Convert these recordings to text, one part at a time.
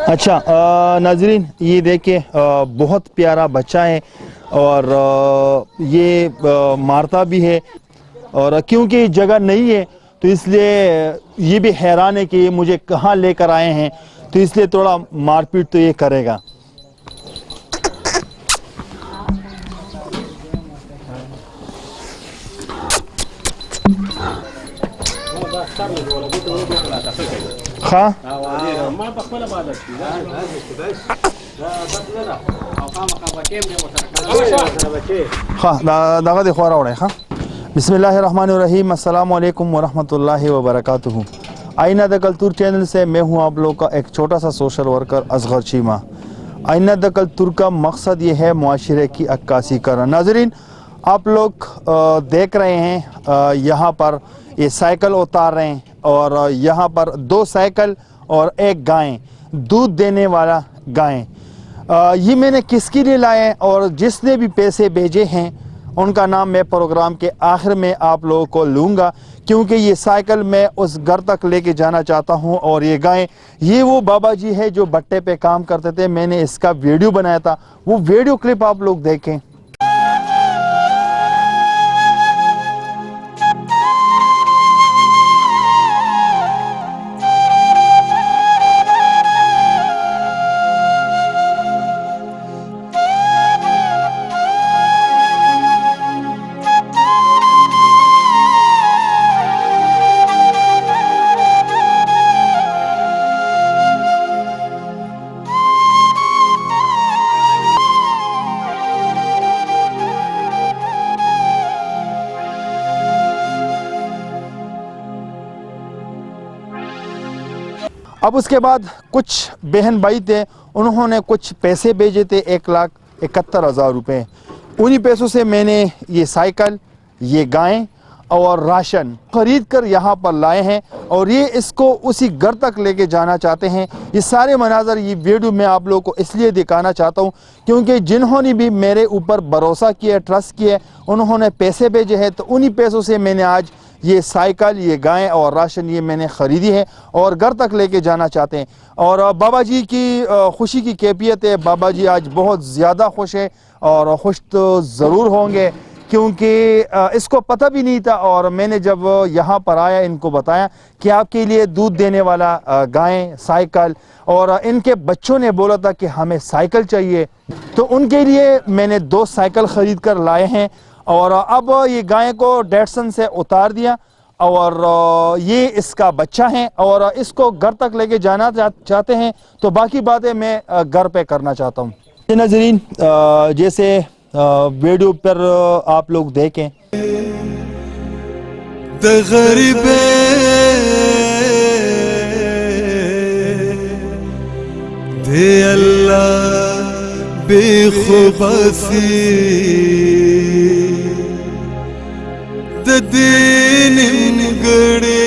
اچھا ناظرین یہ دیکھیں بہت پیارا بچہ ہے اور یہ مارتا بھی ہے اور کیونکہ جگہ نہیں ہے تو اس لیے یہ بھی حیران ہے کہ یہ مجھے کہاں لے کر آئے ہیں تو اس لیے تھوڑا مار پیٹ تو یہ کرے گا. خواہ داغا دے خوارا اڑے خواہ. بسم اللہ الرحمن الرحیم. السلام علیکم ورحمۃ اللہ وبرکاتہ. آئینہ دا کلتور چینل سے میں ہوں آپ لوگ کا ایک چھوٹا سا سوشل ورکر اصغر چیمہ. آئینہ دا کلتور کا مقصد یہ ہے معاشرے کی عکاسی کرنا. ناظرین آپ لوگ دیکھ رہے ہیں یہاں پر یہ سائیکل اتار رہے ہیں اور یہاں پر 2 سائیکل اور 1 گائیں دودھ دینے والا گائیں. یہ میں نے کس کے لیے لائے ہیں اور جس نے بھی پیسے بھیجے ہیں ان کا نام میں پروگرام کے آخر میں آپ لوگوں کو لوں گا کیونکہ یہ سائیکل میں اس گھر تک لے کے جانا چاہتا ہوں اور یہ گائیں یہ وہ بابا جی ہے جو بٹے پہ کام کرتے تھے. میں نے اس کا ویڈیو بنایا تھا وہ ویڈیو کلپ آپ لوگ دیکھیں. اب اس کے بعد کچھ بہن بھائی تھے انہوں نے کچھ پیسے بھیجے تھے 1,71,000 روپے. انہی پیسوں سے میں نے یہ سائیکل یہ گائیں اور راشن خرید کر یہاں پر لائے ہیں اور یہ اس کو اسی گھر تک لے کے جانا چاہتے ہیں. یہ سارے مناظر یہ ویڈیو میں آپ لوگوں کو اس لیے دکھانا چاہتا ہوں کیونکہ جنہوں نے بھی میرے اوپر بھروسہ کیا ٹرسٹ کیا انہوں نے پیسے بھیجے ہیں تو انہی پیسوں سے میں نے آج یہ سائیکل یہ گائیں اور راشن یہ میں نے خریدی ہے اور گھر تک لے کے جانا چاہتے ہیں. اور بابا جی کی خوشی کی کیفیت ہے. بابا جی آج بہت زیادہ خوش ہے اور خوش تو ضرور ہوں گے کیونکہ اس کو پتہ بھی نہیں تھا اور میں نے جب یہاں پر آیا ان کو بتایا کہ آپ کے لیے دودھ دینے والا گائیں سائیکل اور ان کے بچوں نے بولا تھا کہ ہمیں سائیکل چاہیے تو ان کے لیے میں نے 2 سائیکل خرید کر لائے ہیں. اور اب یہ گائیں کو ڈیٹسن سے اتار دیا اور یہ اس کا بچہ ہے اور اس کو گھر تک لے کے جانا چاہتے ہیں تو باقی باتیں میں گھر پہ کرنا چاہتا ہوں. ناظرین جیسے ویڈیو پر آپ لوگ دیکھیں غریب دے اللہ بے خوباسی دین گڑے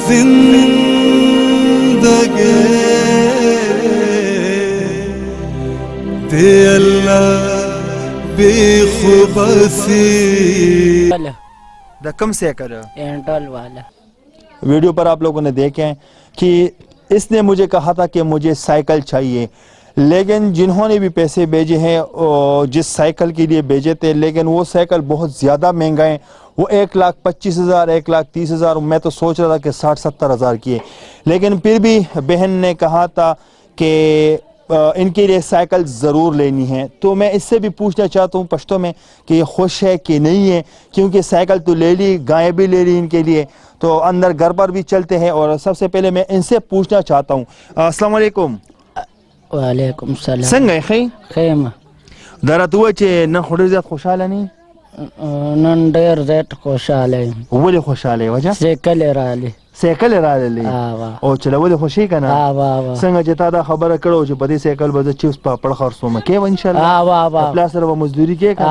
زندگی دے اللہ بے خوباسی. رقم سے کر اینٹل والا ویڈیو پر آپ لوگوں نے دیکھیں کہ اس نے مجھے کہا تھا کہ مجھے سائیکل چاہیے لیکن جنہوں نے بھی پیسے بھیجے ہیں جس سائیکل کے لیے بھیجے تھے لیکن وہ سائیکل بہت زیادہ مہنگا ہیں. وہ 1,25,000 1,30,000 میں تو سوچ رہا تھا کہ 60-70 کی ہے لیکن پھر بھی بہن نے کہا تھا کہ ان کے لیے سائیکل ضرور لینی ہے. تو میں اس سے بھی پوچھنا چاہتا ہوں پشتوں میں کہ یہ خوش ہے کہ نہیں ہے کیونکہ سائیکل تو لے لی گائیں بھی لے لی ان کے لیے تو اندر گھر پر بھی چلتے ہیں. اور سب سے پہلے میں ان سے پوچھنا چاہتا ہوں السلام علیکم. وعلیکم السلام. څنګه یې خی خیمه درته و چې نن خو ډېر زیات خوشحاله نه نن ډېر زیات خوشحاله یم. ولې خوشحاله یې وجه سیکل یې راغلی سایکل یې راغلی او چلول یې خوښي که نه څنګه چې تا دا خبره کړې چې په دې سایکل به زه چپس پاپړ خرڅوم کېږه انشاءالله پلار سره به مزدوري کېږه که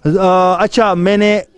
نه. اچھا میں نے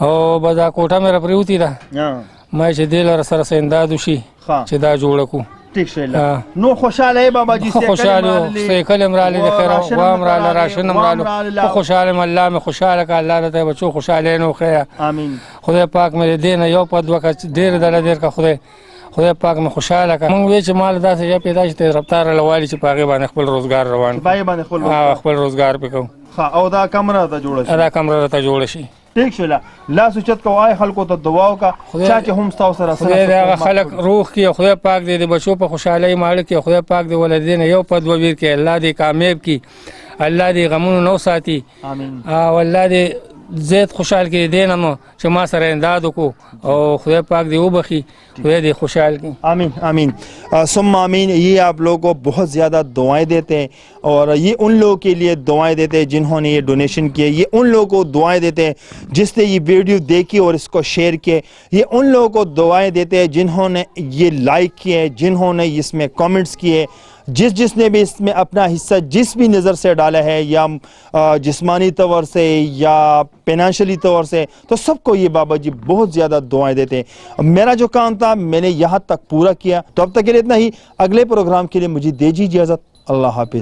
او بدا کوټه مې را پریوتې ده، ما چې دې لره سره امداد وشي چې دا جوړه کړو. ٹھیک شیلا نو خوشحال ہے بابا جی سے خوشحال سیکل امرالی د خیر و امرال راشن امرالو خوشحال الله میں خوشحال کا الله ته بچو خوشحال نو خیر آمین. خدای پاک مې دین یو په دوه کا ډیر دل ډیر کا خدای پاک مې خوشحال کا. مونږ وی چې مال داسې یا پیدا چې رفتار لوالي چې پاغه باندې خپل روزګار روان پای باندې خپل روزګار پکو. او دا کمره ته جوړ شي، دا کمره ته جوړ شي. ٹھیک شلا لا سوچت کوای خلکو ته دعاو کا چا چې هم تاسو سره خدای دا خلک روح کې خدای پاک دې بچو په خوشحالي مال کې خدای پاک دې ولدین یو په دوه ویر کې الله دې کامیاب کی، الله دې غمونو نو ساتي. آمین. او الله دې زید خوشحال کې دینم چې ما سره امداد وکړو، او خدای پاک دې وبخي، خدای دې خوشحال کی. آمین آمین ثم آمین. یہ آپ لوگوں کو بہت زیادہ دعائیں دیتے ہیں، اور یہ ان لوگوں کے لیے دعائیں دیتے ہیں جنہوں نے یہ ڈونیشن کیے، یہ ان لوگوں کو دعائیں دیتے ہیں جس نے یہ ویڈیو دیکھی اور اس کو شیئر کیے، یہ ان لوگوں کو دعائیں دیتے ہیں جنہوں نے یہ لائک کیے، جنہوں نے اس میں کامنٹس کیے، جس نے بھی اس میں اپنا حصہ جس بھی نظر سے ڈالا ہے، یا جسمانی طور سے یا فائنینشلی طور سے، تو سب کو یہ بابا جی بہت زیادہ دعائیں دیتے ہیں. میرا جو کام تھا میں نے یہاں تک پورا کیا، تو اب تک کے لیے اتنا ہی. اگلے پروگرام کے لیے مجھے دیجیے اجازت. اللہ حافظ.